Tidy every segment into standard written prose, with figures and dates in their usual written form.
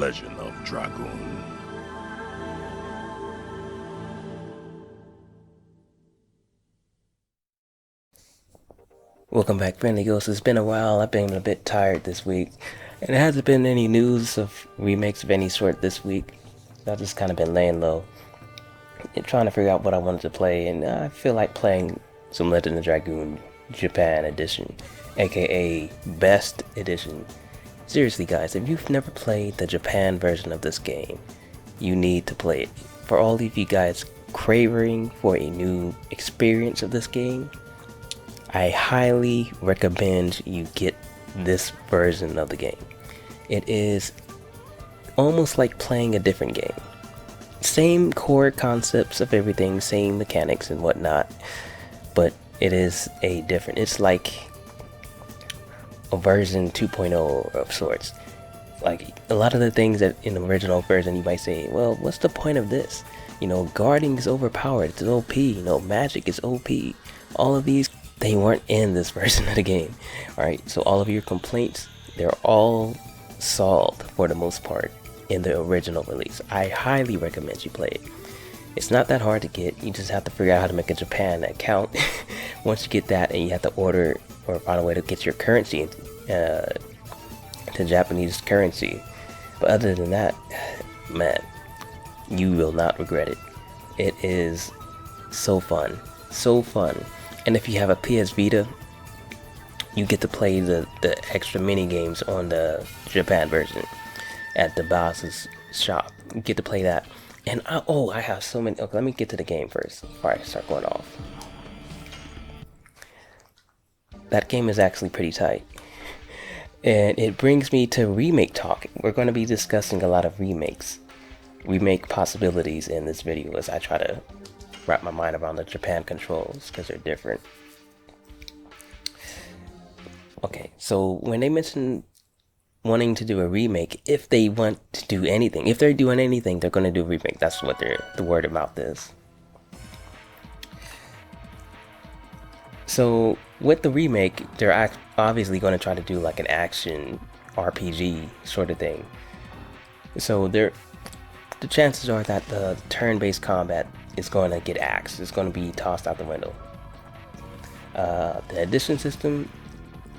Legend of Dragoon. Welcome back, friendly ghosts. It's been a while. I've been a bit tired this week, and there hasn't been any news of remakes of any sort this week. I've just kind of been laying low and trying to figure out what I wanted to play, and I feel like playing some Legend of Dragoon Japan Edition, aka Best Edition. Seriously, guys, if you've never played the Japan version of this game, you need to play it. For all of you guys craving for a new experience of this game, I highly recommend you get this version of the game. It is almost like playing a different game. Same core concepts of everything, same mechanics and whatnot, but it is it's like a version 2.0 of sorts. Like a lot of the things that in the original version you might say, well, what's the point of this? Guarding is overpowered, it's OP, magic is OP. All of these, they weren't in this version of the game. Alright, so all of your complaints, they're all solved for the most part in the original release. I highly recommend you play it. It's not that hard to get, you just have to figure out how to make a Japan account. Once you get that, and you have to order or find a way to get your currency to Japanese currency. But other than that, man, you will not regret it. It is so fun. So fun. And if you have a PS Vita, you get to play the extra mini games on the Japan version at the boss's shop. You get to play that. And I have so many. Okay, let me get to the game first before I start going off. That game is actually pretty tight. And it brings me to remake talk. We're going to be discussing a lot of remake possibilities in this video as I try to wrap my mind around the Japan controls because they're different. Okay, so when they mention wanting to do a remake, if they want to do anything, if they're doing anything, they're going to do a remake. That's what the word of mouth is. So with the remake, they're obviously going to try to do like an action RPG sort of thing. So the chances are that the turn-based combat is going to get axed. It's going to be tossed out the window. The addition system,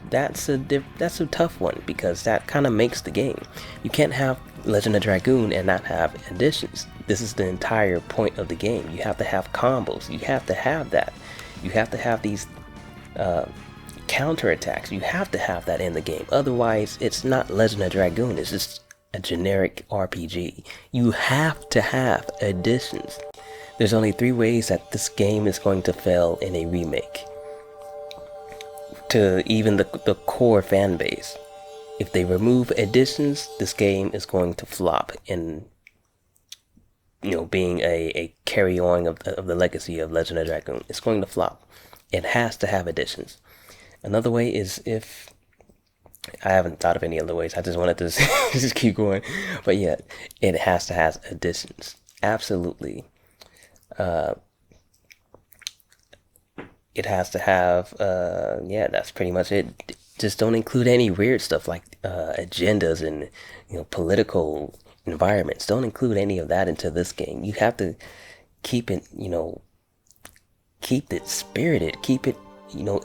that's a tough one because that kind of makes the game. You can't have Legend of Dragoon and not have additions. This is the entire point of the game. You have to have combos. You have to have that. You have to have these counter attacks. You have to have that in the game. Otherwise, it's not Legend of Dragoon. It's just a generic RPG. You have to have additions. There's only 3 ways that this game is going to fail in a remake. To even the core fan base. If they remove additions, this game is going to flop in being a carry on of the legacy of Legend of Dragoon. It's going to flop. It has to have additions. Another way is if I haven't thought of any other ways. I just wanted to just keep going. But yeah, it has to have additions. Absolutely. It has to have, yeah, that's pretty much it. Just don't include any weird stuff like agendas and political environments. Don't include any of that into this game. You have to keep it, keep it spirited. Keep it,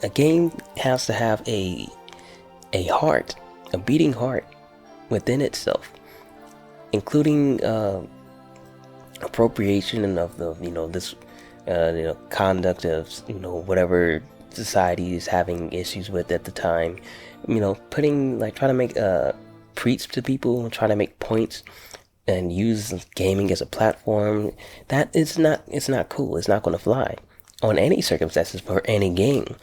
a game has to have a heart, a beating heart within itself, including appropriation of the this conduct of whatever society is having issues with at the time. Putting trying to make preach to people, trying to make points and use gaming as a platform. That is not, it's not cool. It's not going to fly on any circumstances for any game.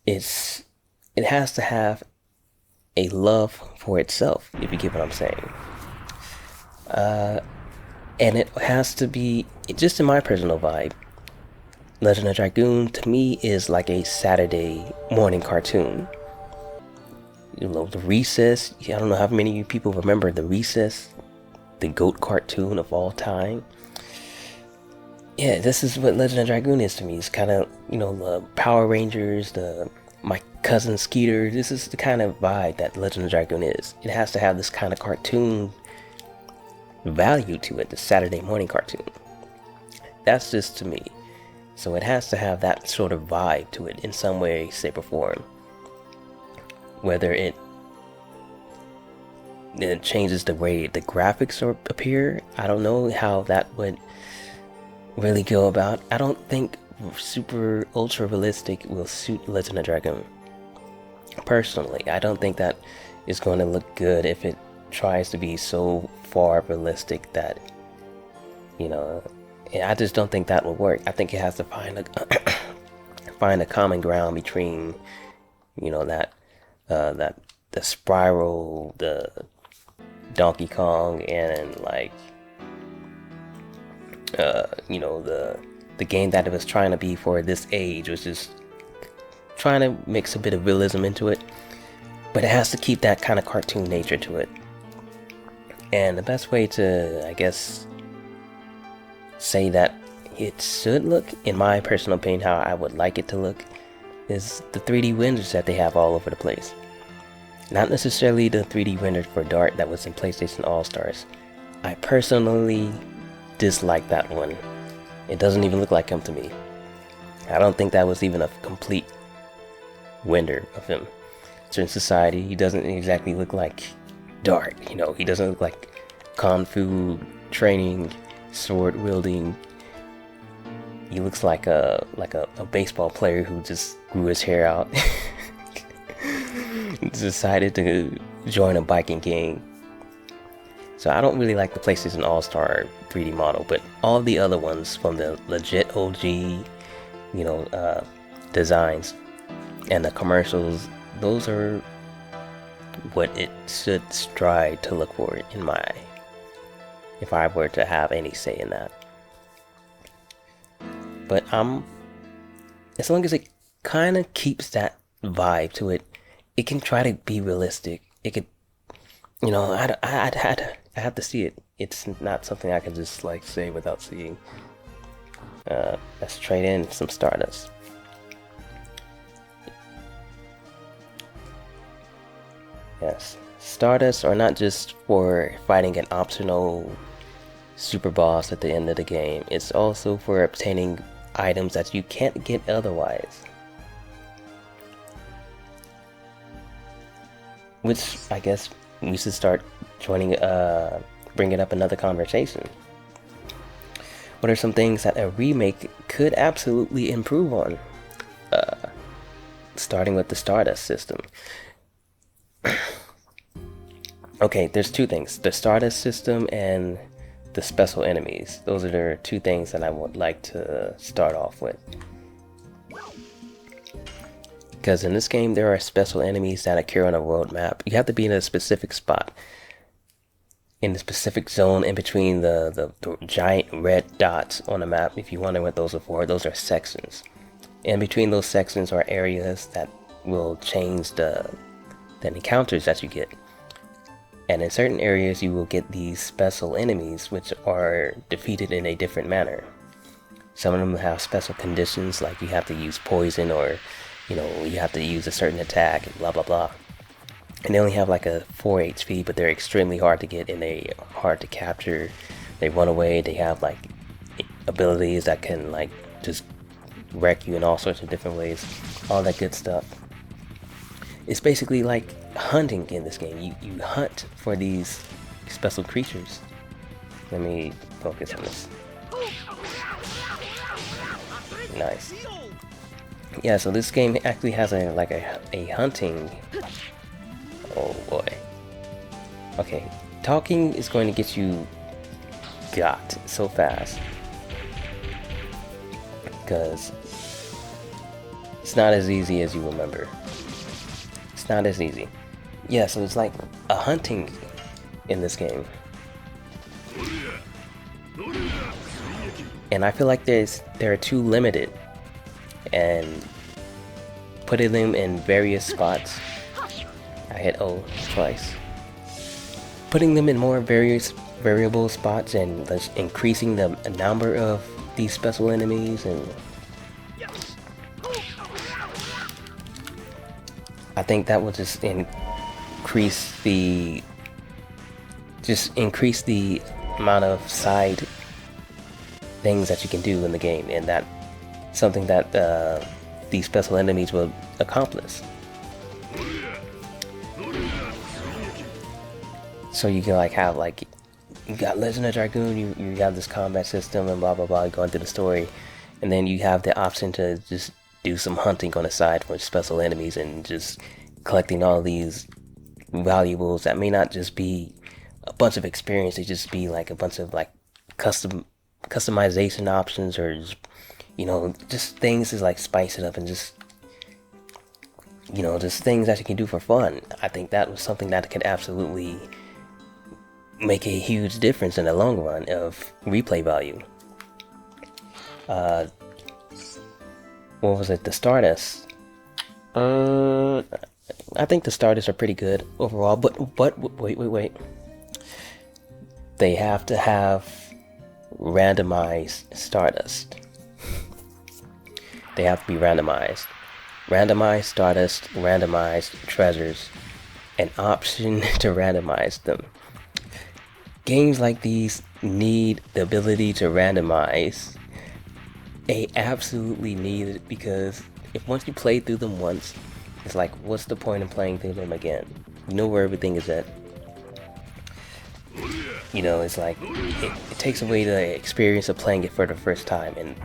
It has to have a love for itself, if you get what I'm saying. And it has to be, just in my personal vibe, Legend of Dragoon to me is like a Saturday morning cartoon. The Recess, I don't know how many of you people remember the Recess, the GOAT cartoon of all time. Yeah, this is what Legend of Dragoon is to me. It's kind of, the Power Rangers, cousin Skeeter. This is the kind of vibe that Legend of Dragoon is. It has to have this kind of cartoon value to it, the Saturday morning cartoon. That's just to me. So it has to have that sort of vibe to it in some way, shape, or form. Whether it changes the way the graphics appear, I don't know how that would really go about. I don't think super ultra realistic will suit Legend of Dragoon. Personally, I don't think that is going to look good if it tries to be so far realistic that, you know, I just don't think that will work. I think it has to find a find a common ground between, you know, that the Spiral, the Donkey Kong, and like you know, the game that it was trying to be for this age, was just trying to mix a bit of realism into it, but it has to keep that kind of cartoon nature to it. And the best way to, I guess, say that it should look, in my personal opinion, how I would like it to look, is the 3D renders that they have all over the place. Not necessarily the 3D render for Dart that was in PlayStation All-Stars. I personally dislike that one. It doesn't even look like him to me. I don't think that was even a complete render of him. So in Society, he doesn't exactly look like Dart, you know. He doesn't look like Kung Fu training, sword wielding. He looks like a baseball player who just grew his hair out. Decided to join a biking gang. So I don't really like the PlayStation All-Star 3D model, but all the other ones from the legit OG, you know, designs and the commercials, those are what it should strive to look for in my, if I were to have any say in that. But as long as it kind of keeps that vibe to it, it can try to be realistic. It could, you know, I have to see it. It's not something I can just like say without seeing. Let's trade in some Stardust. Yes, Stardust are not just for fighting an optional super boss at the end of the game. It's also for obtaining items that you can't get otherwise. Which I guess we should start bringing up another conversation. What are some things that a remake could absolutely improve on? Starting with the Stardust system. Okay, there's two things. The Stardust system and the special enemies. Those are the two things that I would like to start off with. Because in this game, there are special enemies that occur on a world map. You have to be in a specific spot, in the specific zone in between the giant red dots on the map. If you wonder what those are for, those are sections. And between those sections are areas that will change the encounters that you get. And in certain areas, you will get these special enemies, which are defeated in a different manner. Some of them have special conditions, like you have to use poison, or you know, you have to use a certain attack, and blah blah blah. And they only have like a 4 HP, but they're extremely hard to get and they hard to capture. They run away. They have like abilities that can like just wreck you in all sorts of different ways. All that good stuff. It's basically like hunting in this game. You hunt for these special creatures. Let me focus on this. Nice. Yeah, so this game actually has a hunting. Oh boy. Okay, talking is going to get you got so fast, because it's not as easy as you remember. It's not as easy. Yeah, so it's like a hunting in this game. And I feel like they're too limited, and putting them in various spots. I hit O twice. Putting them in more variable spots and increasing the number of these special enemies, and I think that will just increase the amount of side things that you can do in the game, and that something that these special enemies will accomplish. So you can like have like, you got Legend of Dragoon, you have this combat system and blah blah blah going through the story, and then you have the option to just do some hunting on the side for special enemies and just collecting all these valuables that may not just be a bunch of experience, they just be like a bunch of like customization options, or just, you know, just things to like spice it up, and just, you know, just things that you can do for fun. I think that was something that could absolutely make a huge difference in the long run of replay value. What was it? The Stardust. I think the Stardust are pretty good overall, but wait. They have to have randomized Stardust. They have to be randomized. Randomized Stardust, randomized treasures, an option to randomize them. Games like these need the ability to randomize. They absolutely need it, because if once you play through them once, it's like, what's the point of playing through them again? You know where everything is at. You know, it's like, it takes away the experience of playing it for the first time, and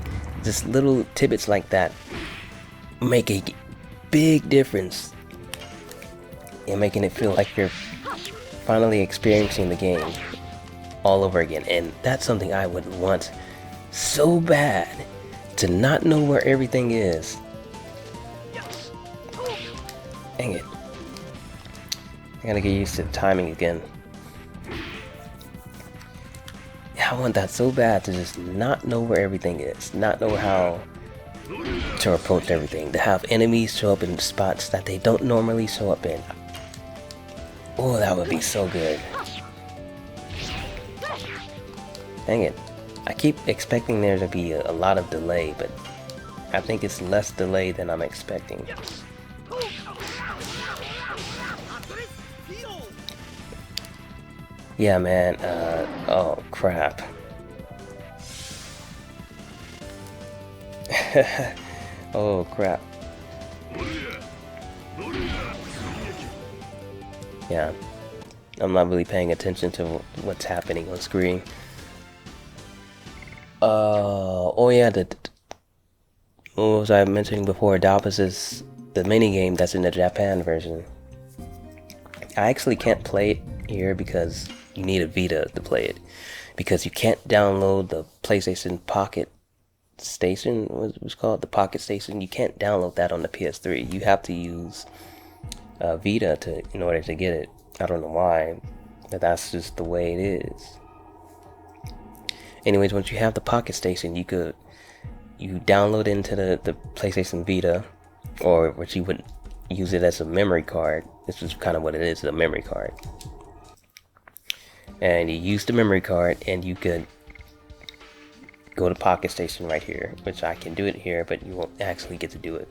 just little tidbits like that make a big difference in making it feel like you're finally experiencing the game all over again. And that's something I would want so bad, to not know where everything is. Dang it. I gotta get used to the timing again. I want that so bad, to just not know where everything is, not know how to approach everything, to have enemies show up in spots that they don't normally show up in. Oh, that would be so good. Dang it. I keep expecting there to be a lot of delay, but I think it's less delay than I'm expecting. Yeah, man, oh crap. Oh crap. Yeah, I'm not really paying attention to what's happening on screen. Oh yeah, what was I mentioning before? Dueces is the minigame that's in the Japan version. I actually can't play it here because you need a Vita to play it, because you can't download the PlayStation Pocket Station. What was it called? The Pocket Station. You can't download that on the PS3. You have to use Vita in order to get it. I don't know why, but that's just the way it is. Anyways, once you have the Pocket Station, you download into the PlayStation Vita, or what you would use it as a memory card. This is kind of what it is, a memory card. And you use the memory card, and you could go to Pocket Station right here, which I can do it here, but you won't actually get to do it.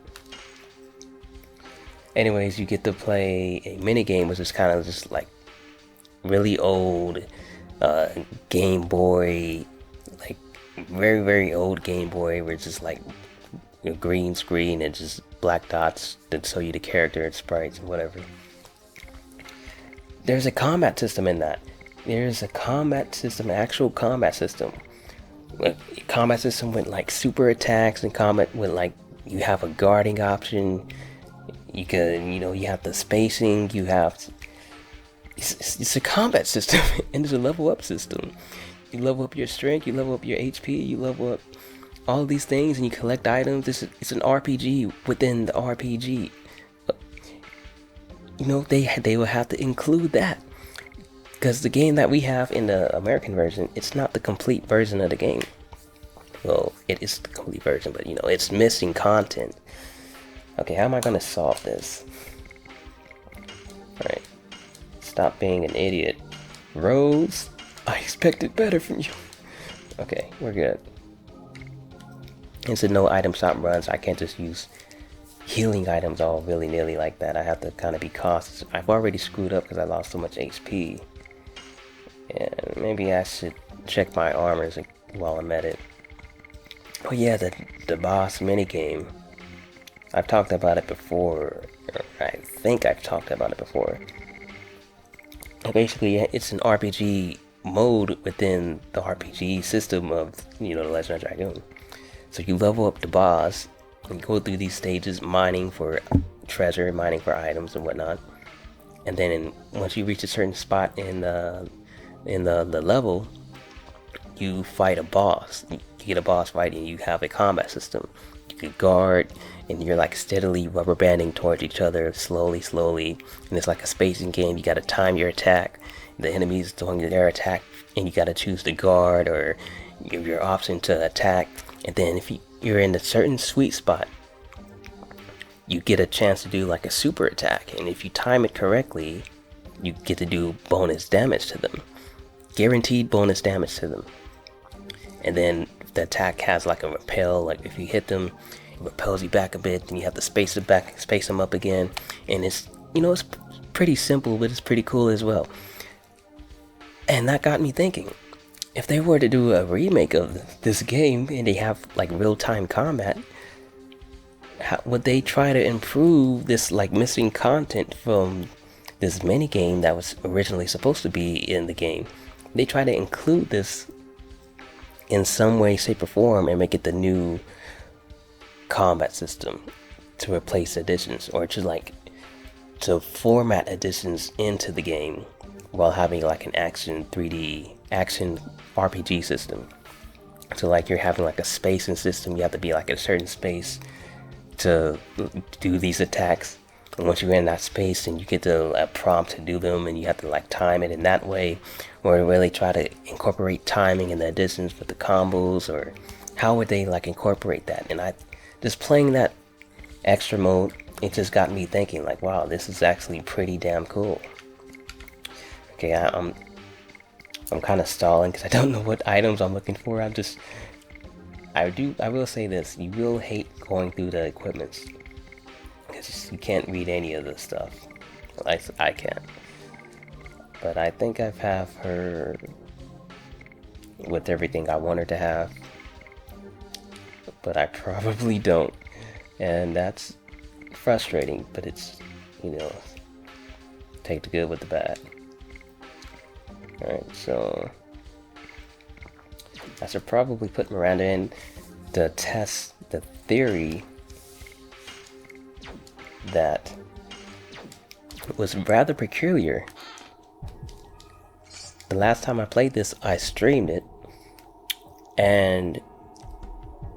Anyways, you get to play a mini game, which is kind of just like really old Game Boy, like very, very old Game Boy, where it's just like a green screen and just black dots that show you the character and sprites and whatever. There's a combat system in that. There's a combat system, actual combat system. Combat system with like super attacks, and combat with like, you have a guarding option. You can, you know, you have the spacing. You have, it's a combat system, and it's a level up system. You level up your strength, you level up your HP, you level up all these things, and you collect items. It's an RPG within the RPG. You know, they will have to include that, because the game that we have in the American version, it's not the complete version of the game. Well, it is the complete version, but you know, it's missing content. Okay, how am I gonna solve this? Alright. Stop being an idiot. Rose, I expected better from you. Okay, we're good. It's a no item shop run, so I can't just use healing items all willy-nilly like that. I have to kind of be cautious. I've already screwed up because I lost so much HP. And maybe I should check my armors while I'm at it. Oh yeah, the boss minigame. I've talked about it before. Or I think I've talked about it before. Basically, it's an RPG mode within the RPG system of, you know, the Legend of Dragoon. So you level up the boss and go through these stages, mining for treasure, mining for items and whatnot. And then once you reach a certain spot in the level, you fight a boss. You get a boss fight and you have a combat system. You can guard, and you're like steadily rubber banding towards each other, slowly, and it's like a spacing game. You gotta time your attack. The enemies doing their attack, and you gotta choose the guard or your option to attack. And then if you're in a certain sweet spot, you get a chance to do like a super attack, and if you time it correctly, you get to do bonus damage to them, guaranteed bonus damage to them. And then the attack has like a repel, like if you hit them, it repels you back a bit, then you have to space them up again. And it's, you know, it's pretty simple, but it's pretty cool as well. And that got me thinking, if they were to do a remake of this game and they have like real-time combat, how would they try to improve this like missing content from this mini game that was originally supposed to be in the game? They try to include this in some way, shape, or form and make it the new combat system to replace additions, or to format additions into the game while having like an action 3D action RPG system. So like you're having like a spacing system, you have to be like in a certain space to do these attacks, and once you're in that space and you get a prompt to do them, and you have to like time it in that way, or really try to incorporate timing in the additions with the combos, or how would they like incorporate that? And I just playing that extra mode, it just got me thinking like, wow, this is actually pretty damn cool. Okay, I'm kind of stalling because I don't know what items I'm looking for. I will say this, you will hate going through the equipments because you can't read any of this stuff. I can't. But I think I have her with everything I want her to have. But I probably don't. And that's frustrating, but it's, you know, take the good with the bad. Alright, so I should probably put Miranda in to test the theory that was rather peculiar. The last time I played this, I streamed it, and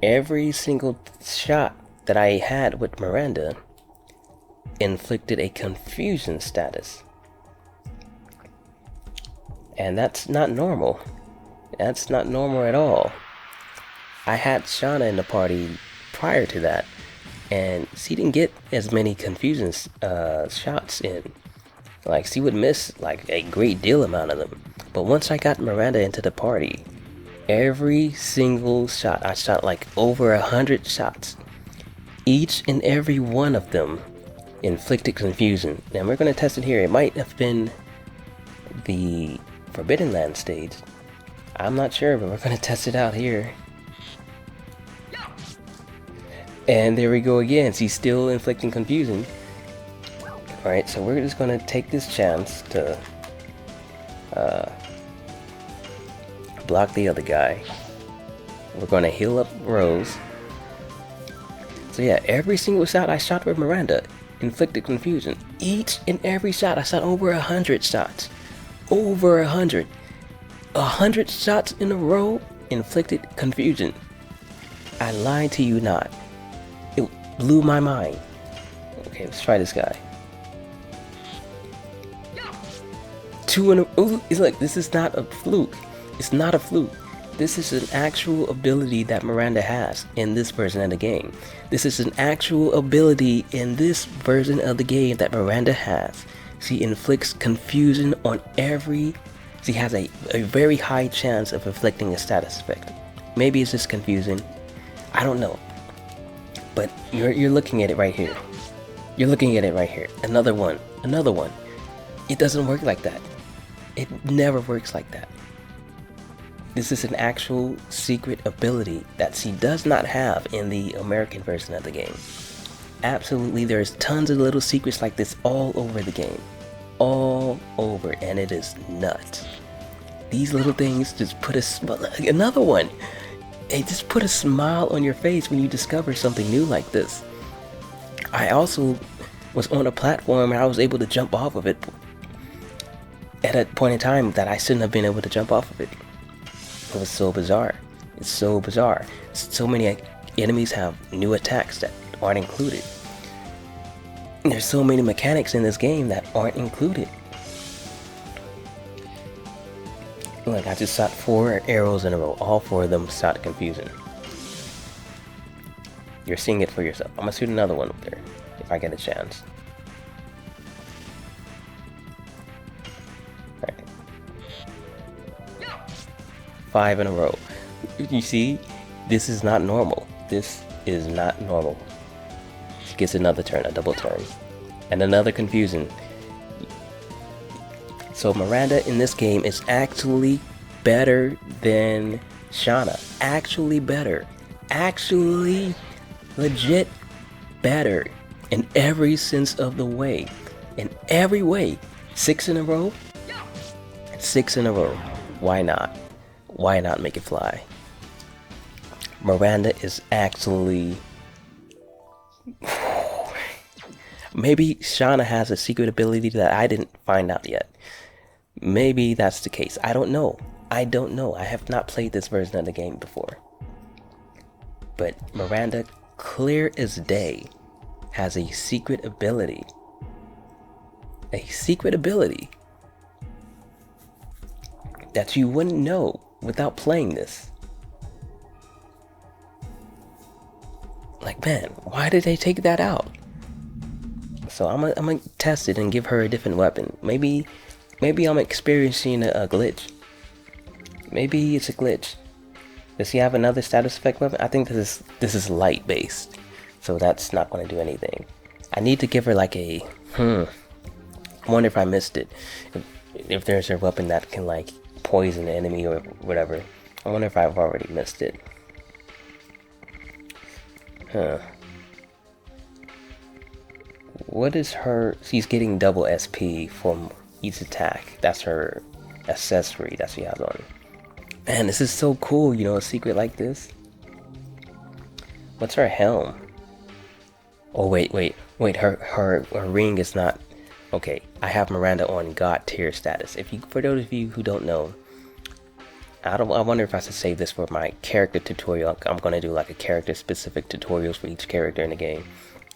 every single shot that I had with Miranda inflicted a confusion status. And that's not normal. That's not normal at all. I had Shauna in the party prior to that, and she didn't get as many confusion shots in. Like, she would miss like a great deal amount of them. But once I got Miranda into the party, every single shot, I shot like over 100 shots. Each and every one of them inflicted confusion. Now we're going to test it here. It might have been the Forbidden Land stage. I'm not sure, but we're going to test it out here. And there we go again. She's still inflicting confusion. Alright, so we're just going to take this chance to block the other guy. We're going to heal up Rose. So yeah, every single shot I shot with Miranda inflicted confusion. Each and every shot I shot over 100 shots. Over 100. 100 shots in a row inflicted confusion. I lied to you not. It blew my mind. Okay, let's try this guy. Two in a... Ooh, it's like, this is not a fluke. It's not a fluke. This is an actual ability that Miranda has in this version of the game. This is an actual ability in this version of the game that Miranda has. She inflicts confusion on every... She has a very high chance of inflicting a status effect. Maybe it's just confusing. I don't know. But you're looking at it right here. You're looking at it right here. Another one. Another one. It doesn't work like that. It never works like that. This is an actual secret ability that she does not have in the American version of the game. Absolutely, there's tons of little secrets like this all over the game. All over, and it is nuts. These little things just put another one. They just put a smile on your face when you discover something new like this. I also was on a platform and I was able to jump off of it at a point in time that I shouldn't have been able to jump off of it. It was so bizarre. It's so bizarre. So many enemies have new attacks that aren't included. And there's so many mechanics in this game that aren't included. Look, I just shot 4 arrows in a row. All 4 of them shot confusing. You're seeing it for yourself. I'm gonna shoot another one up there if I get a chance. Alright. 5 in a row. You see, this is not normal. This is not normal. She gets another turn, a double turn. And another confusion. So Miranda in this game is actually better than Shauna. Actually better. Actually legit better in every sense of the way. In every way. 6 in a row? 6 in a row. Why not? Why not make it fly? Miranda is actually... Maybe Shauna has a secret ability that I didn't find out yet. Maybe that's the case. I don't know. I don't know. I have not played this version of the game before. But Miranda, clear as day, has a secret ability. A secret ability that you wouldn't know without playing this. Like, man, why did they take that out? So I'm gonna test it and give her a different weapon. Maybe I'm experiencing a glitch. Maybe it's a glitch. Does he have another status effect weapon? I think this is light based, so that's not going to do anything. I need to give her like a I wonder if I missed it. If there's a weapon that can like poison the enemy or whatever. I wonder if I've already missed it. What is her... She's getting double SP from each attack. That's her accessory that she has on. Man, this is so cool, you know, a secret like this. What's her helm? Oh, wait. Her ring is not... Okay, I have Miranda on God tier status. For those of you who don't know, I wonder if I should save this for my character tutorial. I'm going to do like a character specific tutorials for each character in the game.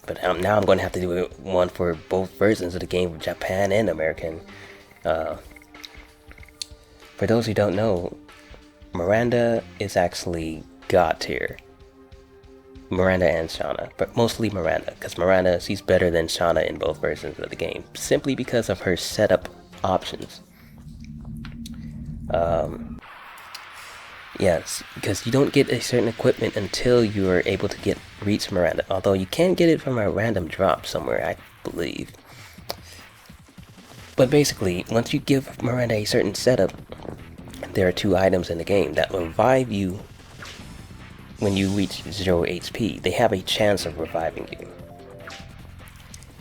But now I'm going to have to do one for both versions of the game, Japan and American. For those who don't know, Miranda is actually God tier. Miranda and Shauna, but mostly Miranda, because Miranda, she's better than Shauna in both versions of the game, simply because of her setup options. Yes, because you don't get a certain equipment until you are able to reach Miranda, although you can get it from a random drop somewhere, I believe. But basically, once you give Miranda a certain setup, there are 2 items in the game that will revive you when you reach 0 HP. They have a chance of reviving you.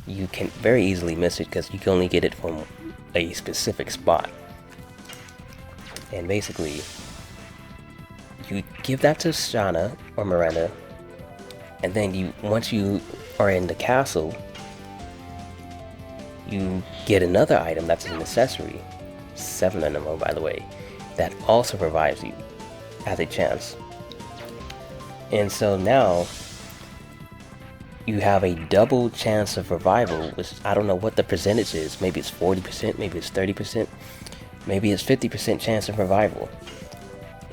You can very easily miss it because you can only get it from a specific spot. And basically, you give that to Shauna or Miranda, and then once you are in the castle, you get another item that's an accessory, 7 in a row by the way, that also revives you as a chance. And so now you have a double chance of revival, which I don't know what the percentage is. Maybe it's 40%, maybe it's 30%, maybe it's 50% chance of revival.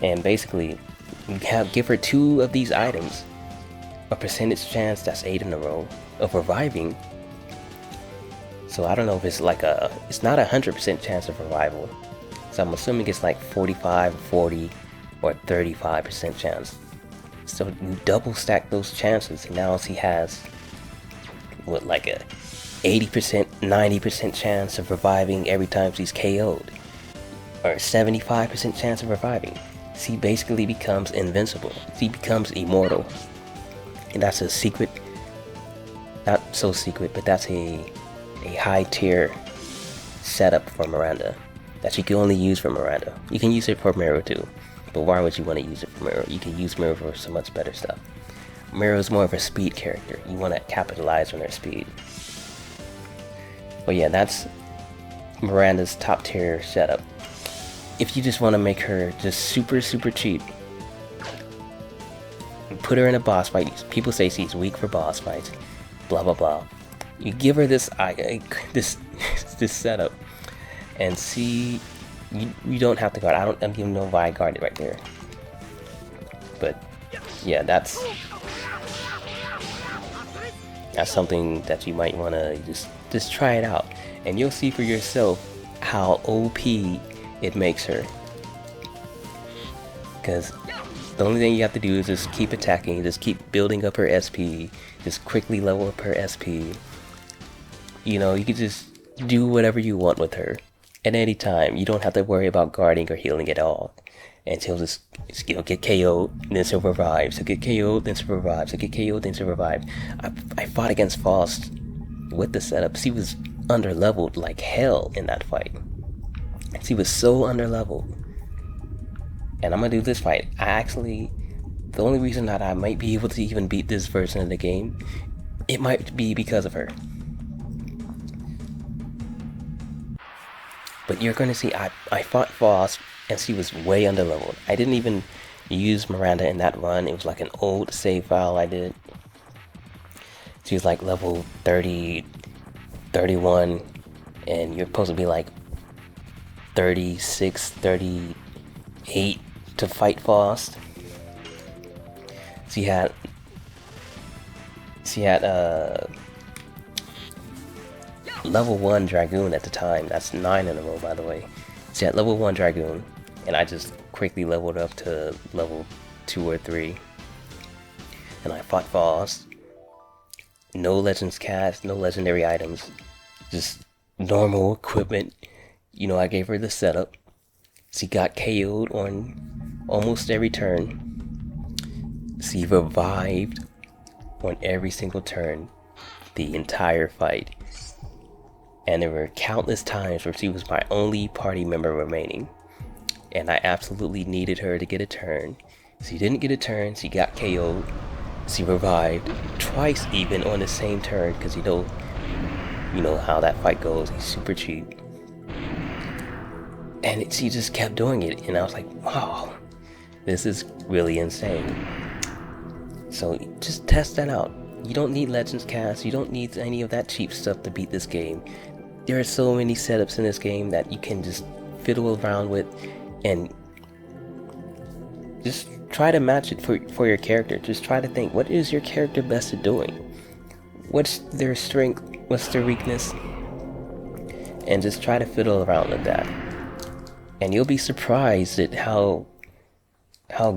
And basically, you give her 2 of these items, a percentage chance that's 8 in a row of reviving. So I don't know if it's like it's not 100% chance of revival. So I'm assuming it's like 45, 40, or 35% chance. So you double stack those chances, and now he has what, like a 80%, 90% chance of reviving every time he's KO'd, or 75% chance of reviving. So he basically becomes invincible. He becomes immortal, and that's a secret. Not so secret, but that's a high tier setup for Miranda that you can only use for Miranda. You can use it for Miro too, but why would you want to use it for Miro? You can use Miro for so much better stuff. Miro is more of a speed character. You want to capitalize on their speed. But yeah, that's Miranda's top tier setup. If you just want to make her just super cheap, put her in a boss fight. People say she's weak for boss fights, blah blah blah. You give her this this setup, and see, you don't have to guard. I don't even know why I guarded right there. But yeah, that's something that you might want to just try it out, and you'll see for yourself how OP it makes her. Because the only thing you have to do is just keep attacking, just keep building up her SP, just quickly level up her SP. You know, you can just do whatever you want with her at any time. You don't have to worry about guarding or healing at all. And she'll just get KO'd, then she'll revive. She'll get KO'd, then she'll revive. She'll get KO'd, then she'll revive. I fought against Faust with the setup. She was underleveled like hell in that fight. She was so underleveled. And I'm gonna do this fight. The only reason that I might be able to even beat this version of the game, it might be because of her. But you're gonna see, I fought Faust, and she was way underleveled. I didn't even use Miranda in that run. It was like an old save file I did. She was like level 30, 31, and you're supposed to be like 36, 38 to fight Faust. She had level 1 Dragoon at the time. That's 9 in a row, by the way. She had level 1 Dragoon, and I just quickly leveled up to level 2 or 3. And I fought Faust. No legends cast, no legendary items, just normal equipment. You know, I gave her the setup. She got KO'd on almost every turn. She revived on every single turn, the entire fight. And there were countless times where she was my only party member remaining, and I absolutely needed her to get a turn. She didn't get a turn, she got KO'd. She revived twice even on the same turn, because you know how that fight goes. He's super cheap. And she just kept doing it, and I was like, wow, this is really insane. So just test that out. You don't need Legends Cast, you don't need any of that cheap stuff to beat this game. There are so many setups in this game that you can just fiddle around with and just try to match it for your character. Just try to think, what is your character best at doing? What's their strength? What's their weakness? And just try to fiddle around with that. And you'll be surprised at how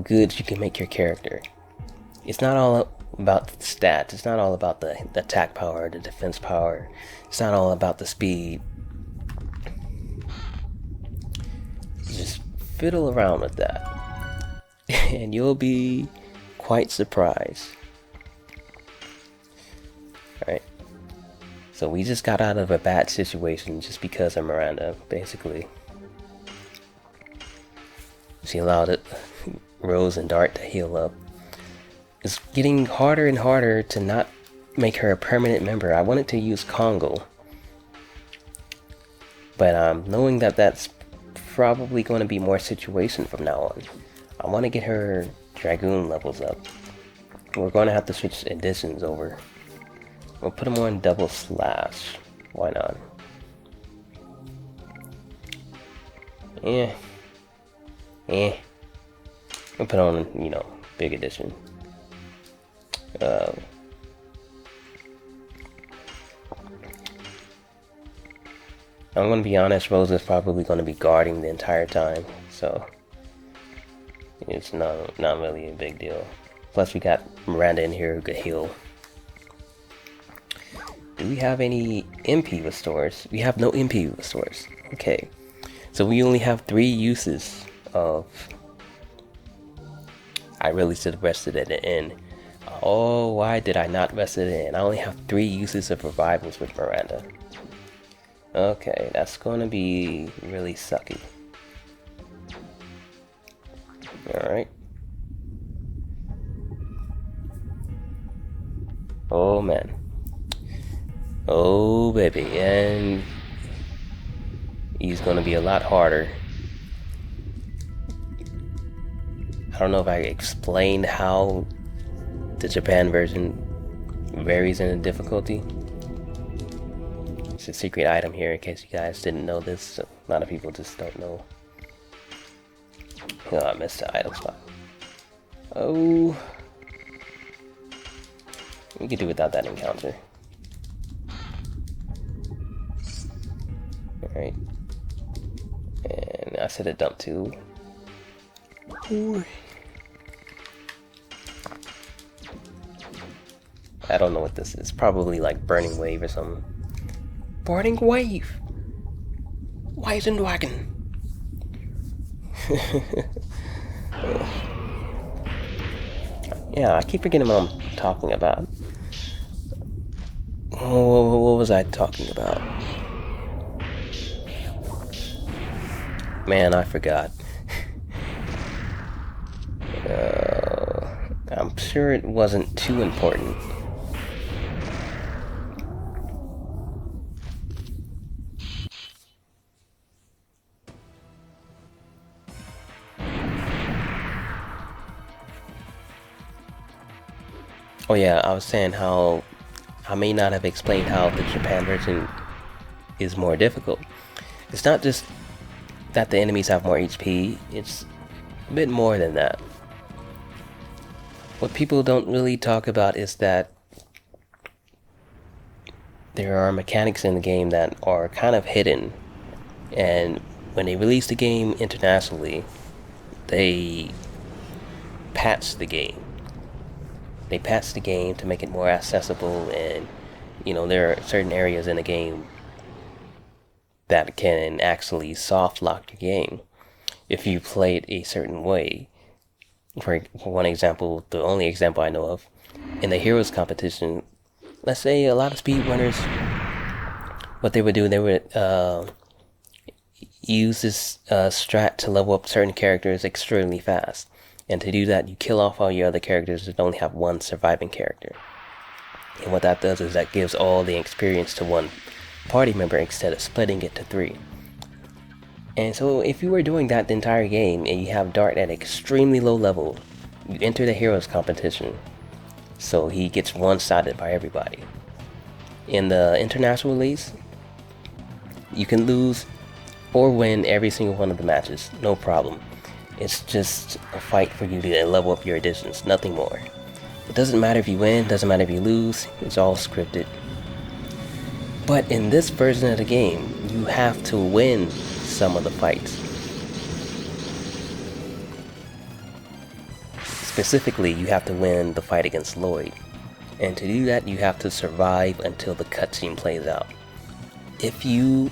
good you can make your character. It's not all about the stats. It's not all about the attack power, the defense power. It's not all about the speed. Just fiddle around with that, and you'll be quite surprised. Alright, so we just got out of a bad situation just because of Miranda, basically. She allowed it, Rose and Dart to heal up. It's getting harder and harder to not make her a permanent member. I wanted to use Congo, but knowing that that's probably going to be more situation from now on, I want to get her Dragoon levels up. We're going to have to switch editions over. We'll put them on double slash. Why not? We'll put on, big edition. I'm gonna be honest, Rose is probably gonna be guarding the entire time, so it's not really a big deal. Plus we got Miranda in here who could heal. Do we have any MP restores? We have no MP restores. Okay. So we only have 3 uses of... I really should have rested at the end. Oh, why did I not rest it in? I only have 3 uses of revivals with Miranda. Okay, that's gonna be really sucky. Alright. Oh man. Oh baby, and he's gonna be a lot harder. I don't know if I explained how the Japan version varies in the difficulty. It's a secret item here in case you guys didn't know this. So a lot of people just don't know. Oh, I missed the item spot. Oh. We could do without that encounter. Alright. And I said a dump too. Ooh. I don't know what this is. Probably like Burning Wave or something. Burning Wave! Weizen Dragon! Yeah, I keep forgetting what I'm talking about. Oh, what was I talking about? Man, I forgot. I'm sure it wasn't too important. Oh yeah, I was saying how I may not have explained how the Japan version is more difficult. It's not just that the enemies have more HP, it's a bit more than that. What people don't really talk about is that there are mechanics in the game that are kind of hidden, and when they release the game internationally, they patch the game. They patch the game to make it more accessible, and you know, there are certain areas in the game that can actually soft lock your game if you play it a certain way. For one example, the only example I know of, in the Heroes competition, let's say a lot of speedrunners, what they would do, they would use this strat to level up certain characters extremely fast. And to do that, you kill off all your other characters and only have one surviving character. And what that does is that gives all the experience to one party member instead of splitting it to 3. And so if you were doing that the entire game and you have Dart at extremely low level, you enter the Heroes competition, so he gets one-sided by everybody. In the international release, you can lose or win every single one of the matches, no problem. It's just a fight for you to level up your additions, nothing more. It doesn't matter if you win, doesn't matter if you lose, it's all scripted. But in this version of the game, you have to win some of the fights. Specifically, you have to win the fight against Lloyd. And to do that, you have to survive until the cutscene plays out. If you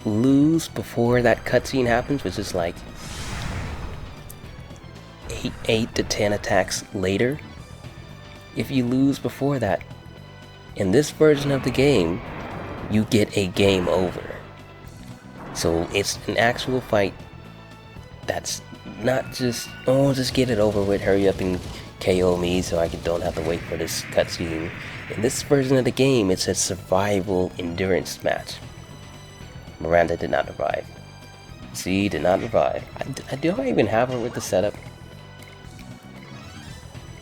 lose before that cutscene happens, which is like 8 to 10 attacks later, if you lose before that, in this version of the game, you get a game over. So it's an actual fight that's not just, oh, just get it over with, hurry up and KO me so I don't have to wait for this cutscene. In this version of the game, it's a survival endurance match. Miranda did not revive. C did not revive. Do I even have her with the setup?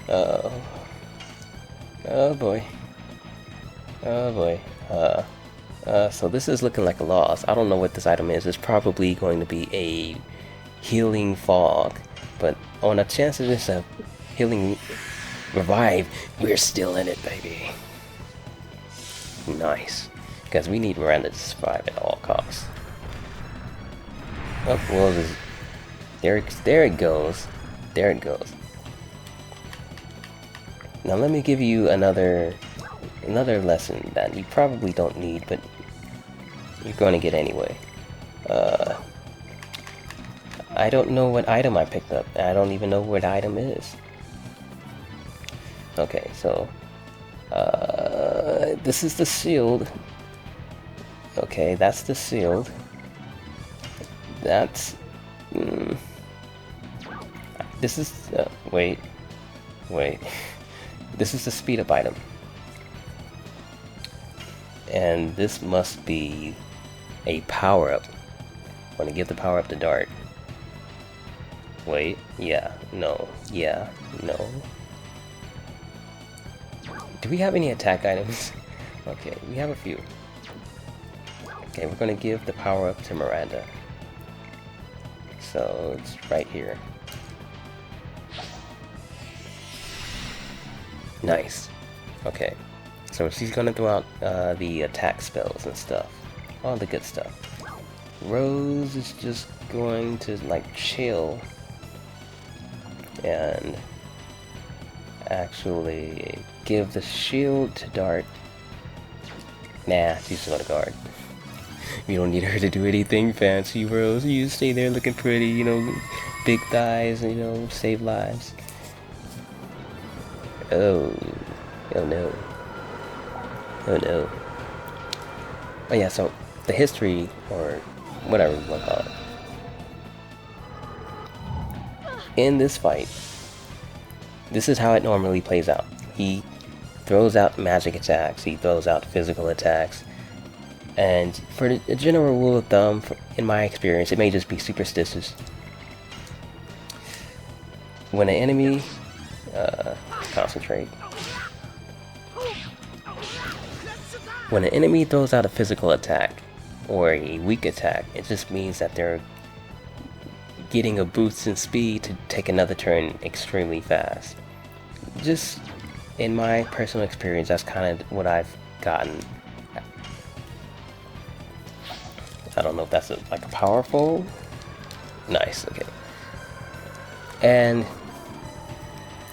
Oh boy. Oh boy. So this is looking like a loss. I don't know what this item is. It's probably going to be a healing fog. But on a chance of this healing revive, we're still in it, baby. Nice. Because we need Miranda to survive at all costs. Oh, well, there it goes. There it goes. Now let me give you another lesson that you probably don't need, but you're going to get anyway. I don't know what item I picked up. I don't even know where the item is. Okay, so this is the shield. Okay, that's the shield. That's this is wait. This is the speed up item. And this must be a power-up. I'm gonna give the power-up to Dart. Wait, yeah, no, yeah, no. Do we have any attack items? Okay, we have a few. Okay, we're gonna give the power-up to Miranda. So, it's right here. Nice. Okay. So she's gonna throw out the attack spells and stuff. All the good stuff. Rose is just going to like chill and actually give the shield to Dart. Nah, she's gonna guard. You don't need her to do anything fancy, Rose. You just stay there looking pretty, you know, big thighs, you know, save lives. Oh no. Oh no. Oh yeah, so the history, or whatever you want to call it. In this fight, this is how it normally plays out. He throws out magic attacks, he throws out physical attacks, and for the general rule of thumb, in my experience, it may just be superstitious. When an enemy, concentrate. When an enemy throws out a physical attack or a weak attack, it just means that they're getting a boost in speed to take another turn extremely fast. Just in my personal experience, that's kind of what I've gotten. I don't know if that's like a powerful. Nice, okay. And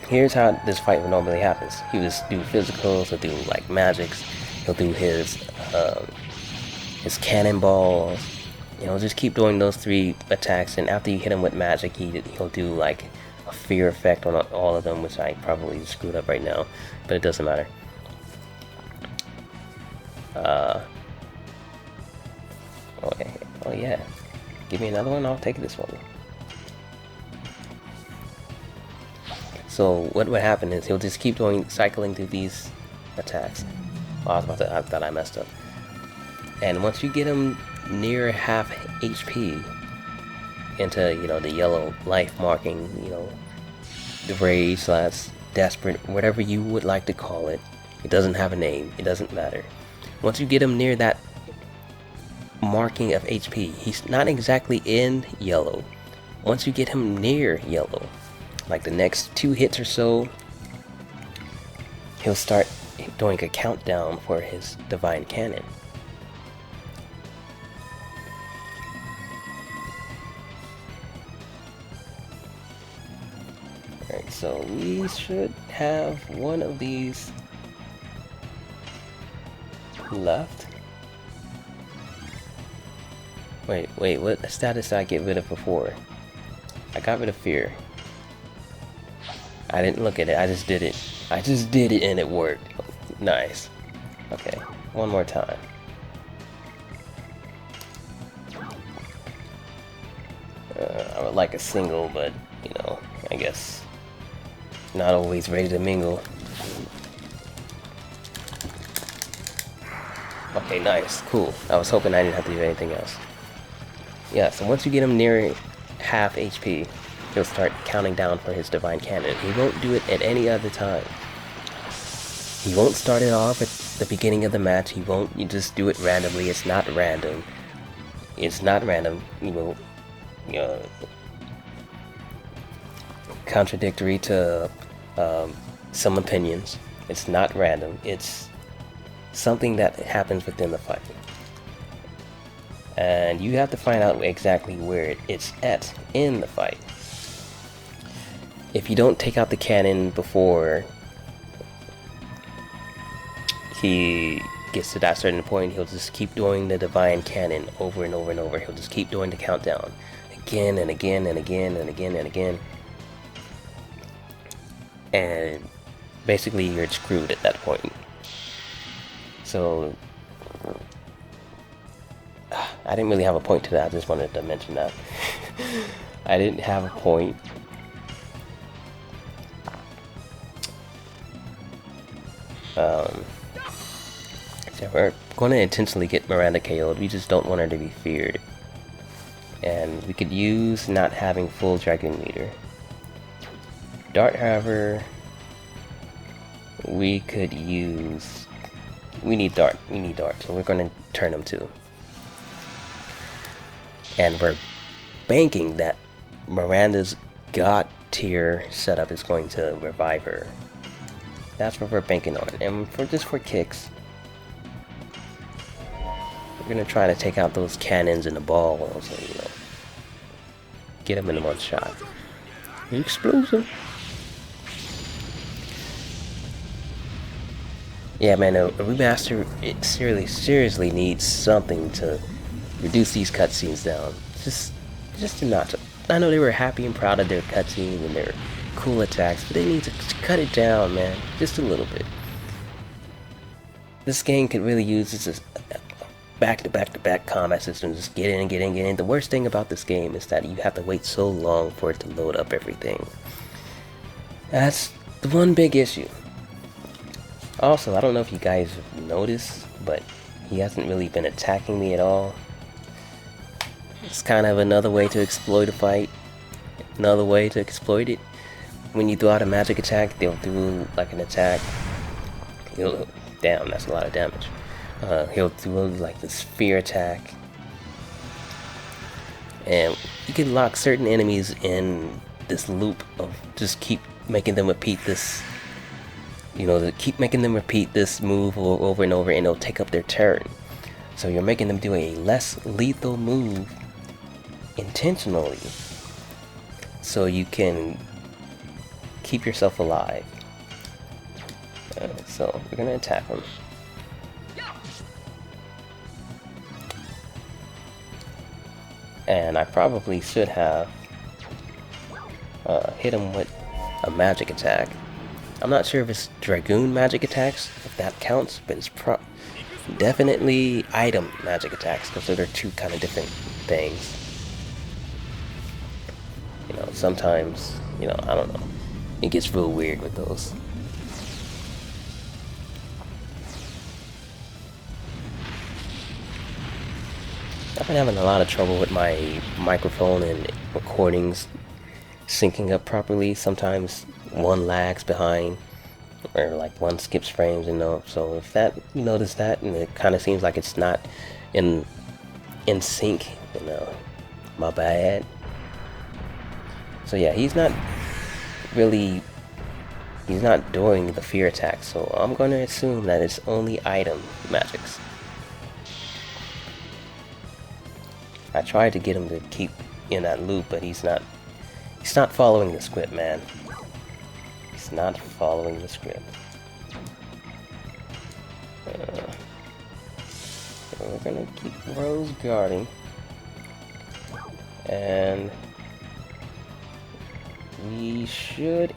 here's how this fight normally happens. He would just do physicals, he'll do like magics, he'll do his cannonballs, you know, just keep doing those 3 attacks, and after you hit him with magic, he'll do like a fear effect on all of them, which I probably screwed up right now, but it doesn't matter. Okay. Oh yeah, give me another one, I'll take this one. So what would happen is he'll just keep cycling through these attacks. Oh, I thought I messed up. And once you get him near half HP into, you know, the yellow life marking, you know, the rage / desperate, whatever you would like to call it. It doesn't have a name. It doesn't matter. Once you get him near that marking of HP, he's not exactly in yellow. Once you get him near yellow, like the next 2 hits or so, he'll start doing a countdown for his divine cannon. Alright, so we should have one of these left. Wait, what status did I get rid of before? I got rid of fear. I didn't look at it, I just did it. I just did it and it worked. Nice. Okay, one more time. I would like a single, but, you know, I guess not always ready to mingle. Okay, nice, cool. I was hoping I didn't have to do anything else. Yeah, so once you get him near half HP, he'll start counting down for his divine cannon. He won't do it at any other time. He won't start it off at the beginning of the match. He won't. You just do it randomly. It's not random. It's not random. You know, contradictory to some opinions. It's not random. It's something that happens within the fight. And you have to find out exactly where it's at in the fight. If you don't take out the cannon before he gets to that certain point, he'll just keep doing the divine cannon over and over and over. He'll just keep doing the countdown again and again and again and again and again. And basically you're screwed at that point. So I didn't really have a point to that, I just wanted to mention that. I didn't have a point. So we're going to intentionally get Miranda KO'd, we just don't want her to be feared. And we could use not having full Dragoon meter. Dart, however, we could use... We need Dart, so we're going to turn him too. And we're banking that Miranda's God tier setup is going to revive her. That's what we're banking on. And just for kicks, we're gonna try to take out those cannons and the balls and, you know, get them in one shot. Explosion. Yeah, man, a remaster, it seriously needs something to reduce these cutscenes down. Just a notch. I know they were happy and proud of their cutscenes and their cool attacks, but they need to cut it down, man, just a little bit. This game could really use this back-to-back combat system. Just get in. The worst thing about this game is that you have to wait so long for it to load up everything. That's the one big issue. Also, I don't know if you guys have noticed, but he hasn't really been attacking me at all. It's kind of another way to exploit a fight. Another way to exploit it. When you throw out a magic attack, they'll do like an attack. Damn, that's a lot of damage. He'll do like this fear attack. And you can lock certain enemies in this loop of just keep making them repeat this. You know, keep making them repeat this move over and over, and it'll take up their turn. So you're making them do a less lethal move intentionally, so you can keep yourself alive. So we're gonna attack him. And I probably should have hit him with a magic attack. I'm not sure if it's Dragoon magic attacks, if that counts, but it's definitely item magic attacks, because they're two kind of different things. You know, sometimes, you know, I don't know. It gets real weird with those. I've been having a lot of trouble with my microphone and recordings syncing up properly. Sometimes one lags behind, or like one skips frames, you know. So if that, you notice that, and it kind of seems like it's not in sync, you know, my bad. So yeah, he's not doing the fear attack, so I'm going to assume that it's only item magics. I tried to get him to keep in that loop, but he's not following the script, man. He's not following the script. So we're gonna keep Rose guarding, and we should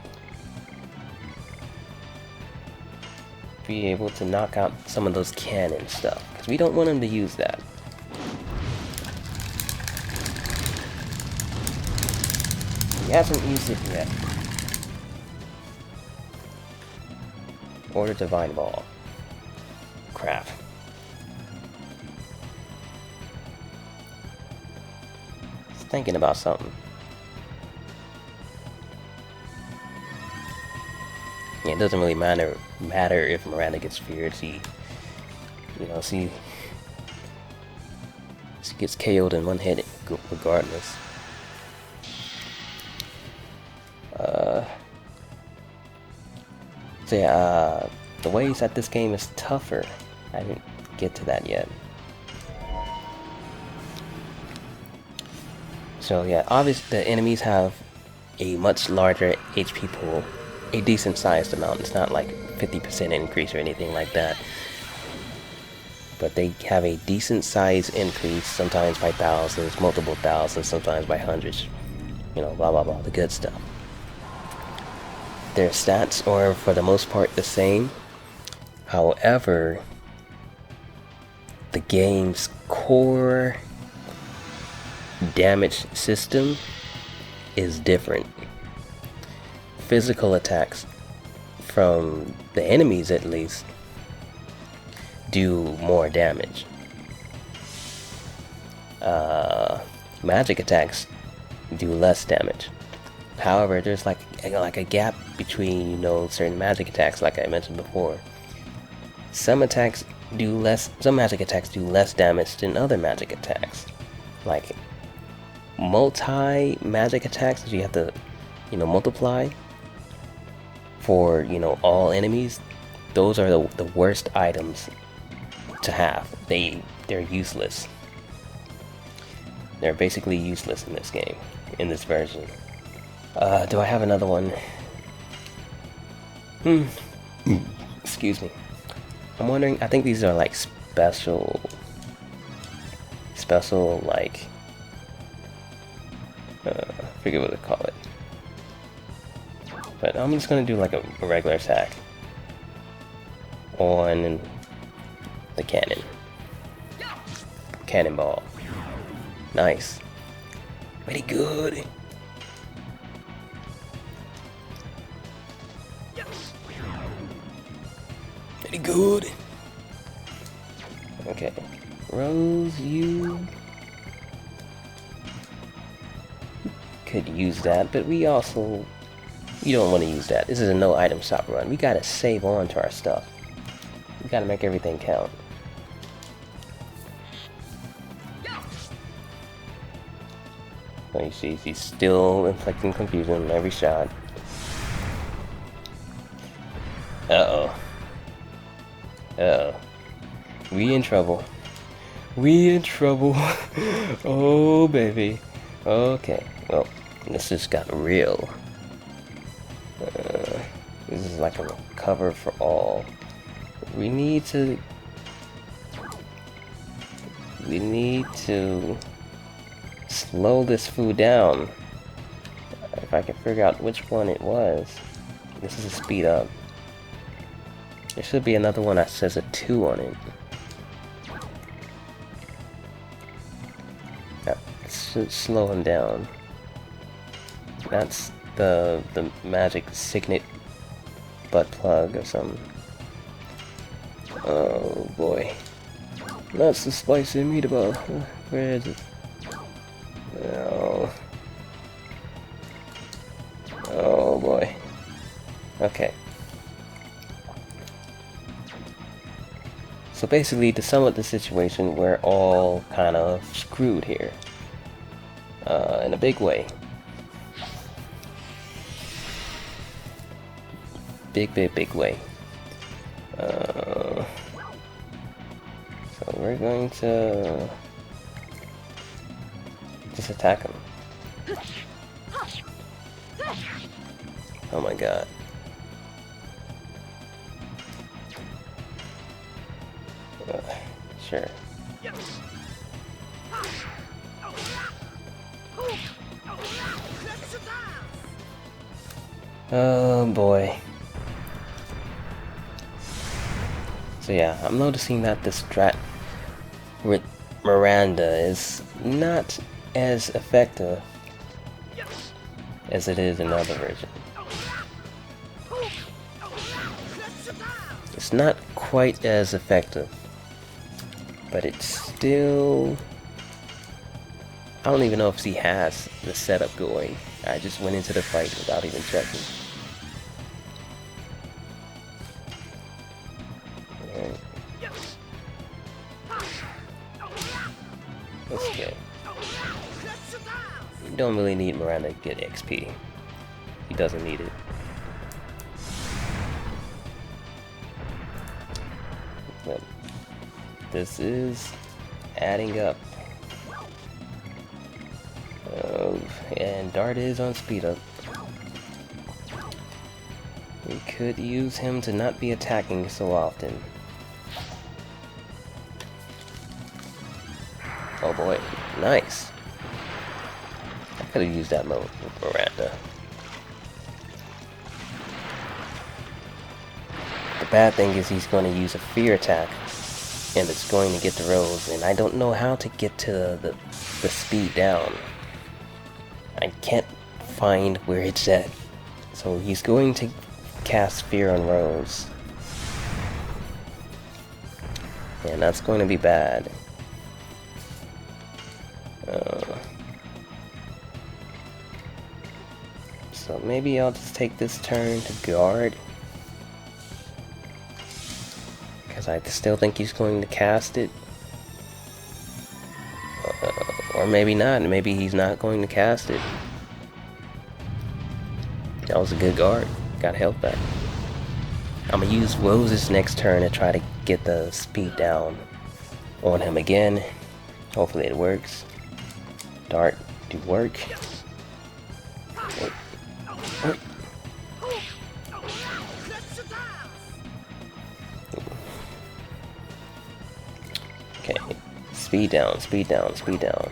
be able to knock out some of those cannon stuff, because we don't want him to use that. He hasn't used it yet. Or the Divine Ball. Crap. Just thinking about something. Yeah, it doesn't really matter if Miranda gets feared. She gets KO'd in one hit regardless. So yeah, the ways that this game is tougher, I didn't get to that yet. So yeah, obviously the enemies have a much larger HP pool, a decent sized amount. It's not like 50% increase or anything like that. But they have a decent size increase, sometimes by thousands, multiple thousands, sometimes by hundreds. You know, blah blah blah, the good stuff. Their stats are for the most part the same. However, the game's core damage system is different. Physical attacks from the enemies, at least, do more damage. Magic attacks do less damage. However, there's like a gap between, you know, certain magic attacks, like I mentioned before. Some magic attacks do less damage than other magic attacks. Like multi-magic attacks that you have to, you know, multiply for, you know, all enemies. Those are the worst items to have. They're useless. They're basically useless in this game, in this version. Do I have another one? Excuse me. I'm wondering, I think these are like special like, I forget what to call it. But I'm just gonna do like a regular attack on the cannonball. Nice. Very good. Very good. Okay. Rose, you could use that, but we don't want to use that. This is a no item shop run. We gotta save on to our stuff. We gotta make everything count. So you see, he's still inflicting confusion on every shot. Uh-oh. Uh-oh. We in trouble. We in trouble. Oh, baby. Okay. Well, this just got real. This is like a recover for all. We need to slow this food down. If I can figure out which one it was. This is a speed up. There should be another one that says a 2 on it. That should slow him down. That's the magic signet butt plug or something. Oh boy. That's the spicy meatball. Where is it? Oh. Oh boy. Okay. So basically, to sum up the situation, we're all kind of screwed here. In a big way. Big way. So we're going to just attack him. Oh my god. Sure. Oh boy. So yeah, I'm noticing that the strat with Miranda is not as effective as it is in the other version. It's not quite as effective, but it's still... I don't even know if he has the setup going. I just went into the fight without even checking. Let's go. You don't really need Miranda to get XP. He doesn't need it. But this is adding up. And Dart is on speed up. We could use him to not be attacking so often. Oh boy, nice. I could have used that Miranda. The bad thing is he's going to use a fear attack, and it's going to get the Rose, and I don't know how to get to the speed down. I can't find where it's at. So he's going to cast Fear on Rose. And that's going to be bad. So maybe I'll just take this turn to guard. Because I still think he's going to cast it. Or maybe not. Maybe he's not going to cast it. That was a good guard. Got health back. I'm going to use Rose's next turn to try to get the speed down on him again. Hopefully it works. Dart, do work. Okay, speed down, speed down, speed down.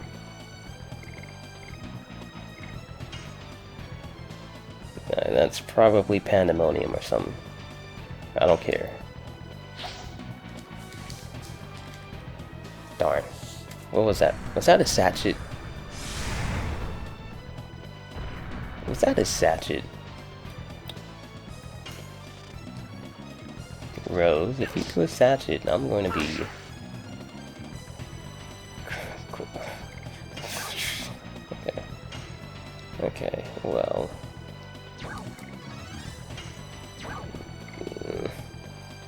That's probably Pandemonium or something. I don't care. Darn. What was that? Was that a Satchet? Was that a Satchet? Rose, if you do a Satchet, I'm going to be... Okay. Okay, well...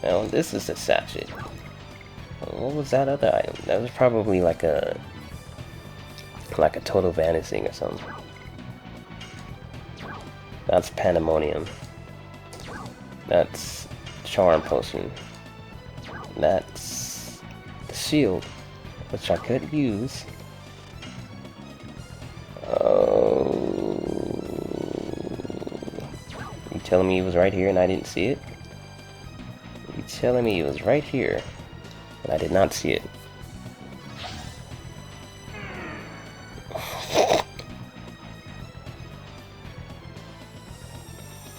Well, this is a Satchet. What was that other item? That was probably like a total vanishing or something. That's Pandemonium. That's Charm Potion. That's the shield, which I could use. Oh, you telling me it was right here and I didn't see it? You telling me it was right here and I did not see it?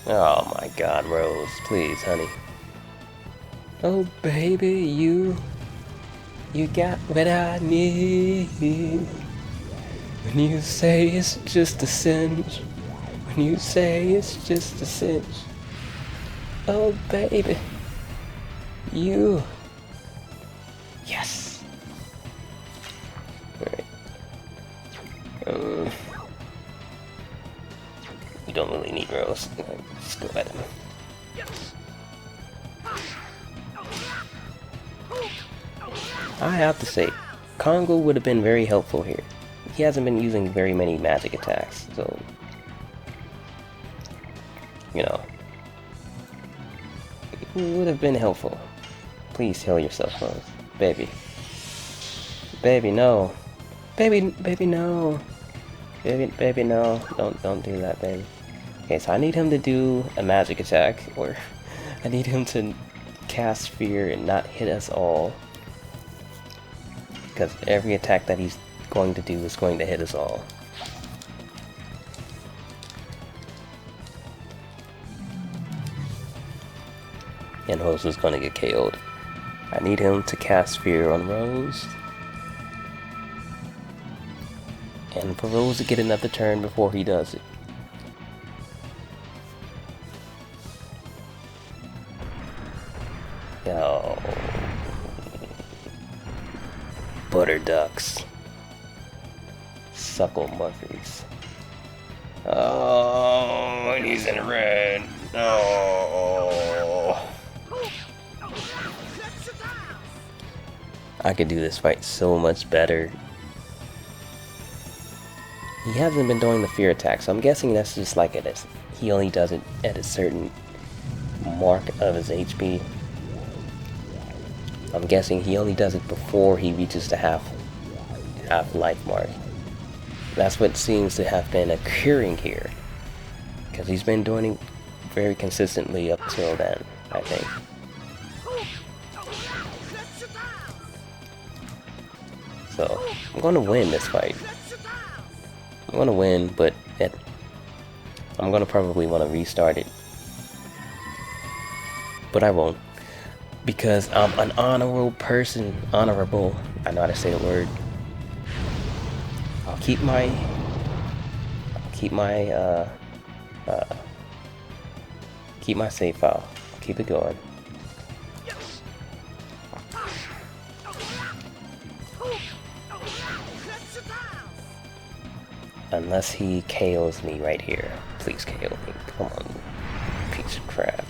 Oh my God, Rose, please, honey. Oh baby, you got what I need. When you say it's just a cinch, when you say it's just a cinch. Oh baby, you. Yes. Alright. You don't really need Rose. Just go at him. I have to say, Congo would have been very helpful here. He hasn't been using very many magic attacks, so... You know. It would have been helpful. Please heal yourself, Rose. Baby. Baby, no. Baby, no. Baby, no. Don't do that, baby. Okay, so I need him to do a magic attack, or I need him to cast Fear and not hit us all. Because every attack that he's going to do is going to hit us all. And Rose is going to get KO'd. I need him to cast Fear on Rose. And for Rose to get another turn before he does it. Oh. Butter ducks. Suckle monkeys. Oh, and he's in red. Oh. I could do this fight so much better. He hasn't been doing the fear attack, so I'm guessing that's just like it. He only does it at a certain mark of his HP. I'm guessing he only does it before he reaches the half life mark. That's what seems to have been occurring here, because he's been doing it very consistently up till then, I think. So, I'm gonna win this fight. I'm gonna win, but I'm gonna probably want to restart it. But I won't. Because I'm an honorable person. Honorable. I know how to say the word. I'll keep my save file. Keep it going. Unless he KOs me right here. Please KO me. Come on, piece of crap.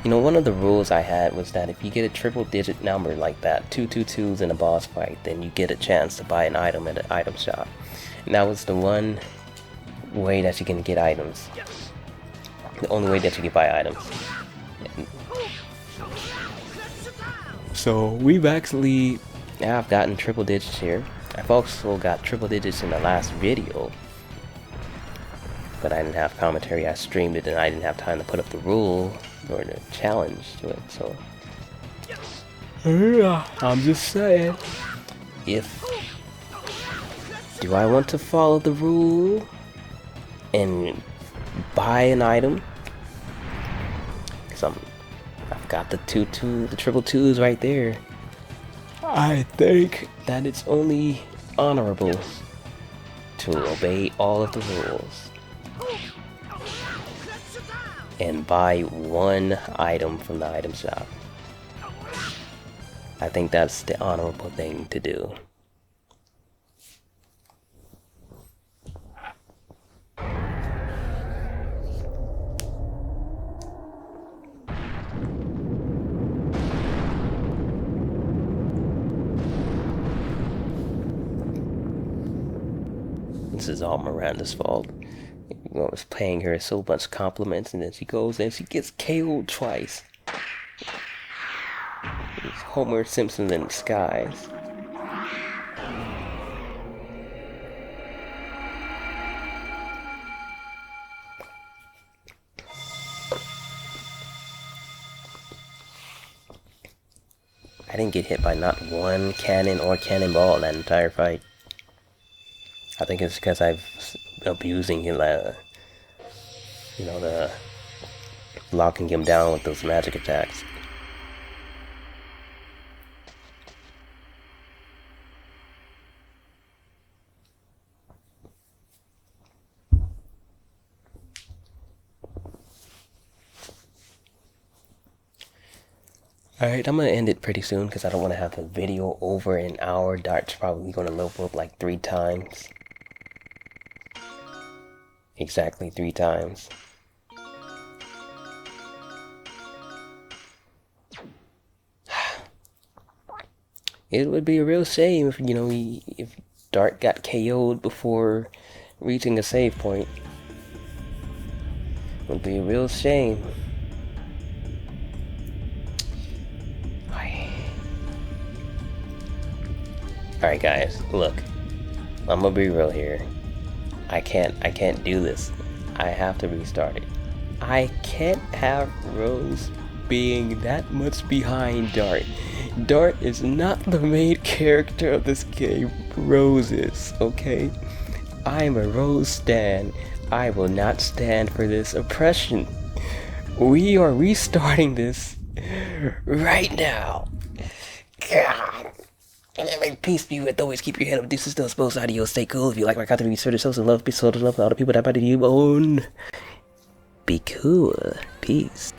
You know, one of the rules I had was that if you get a triple digit number like that, 222s in a boss fight, then you get a chance to buy an item at an item shop. And that was the one way that you can get items. The only way that you can buy items. So we've actually, now I've gotten triple digits here. I've also got triple digits in the last video, but I didn't have commentary. I streamed it and I didn't have time to put up the rule or the challenge to it, so yeah, I'm just saying, do I want to follow the rule and buy an item? Because I've got the triple twos right there. I think that it's only honorable to obey all of the rules and buy one item from the item shop. I think that's the honorable thing to do. This is all Miranda's fault. I was paying her so much compliments, and then she goes and she gets KO'd twice. It's Homer Simpson in disguise. I didn't get hit by not one cannon or cannonball in that entire fight. I think it's because I've abusing him, you know, the locking him down with those magic attacks. Alright, I'm gonna end it pretty soon because I don't want to have the video over an hour. Dart's probably gonna level up like 3 times. Exactly 3 times. It would be a real shame if, you know, if Dart got KO'd before reaching a save point. It would be a real shame. Alright guys, look. I'm gonna be real here. I can't do this. I have to restart it. I can't have Rose being that much behind Dart. Dart is not the main character of this game. Rose is, okay? I'm a Rose stan. I will not stand for this oppression. We are restarting this right now. God. And peace be with, always keep your head up, deuces, those both adios, stay cool. If you like my content, be sure to show some love, be sure to love all the people that matter to you own. Be cool. Peace.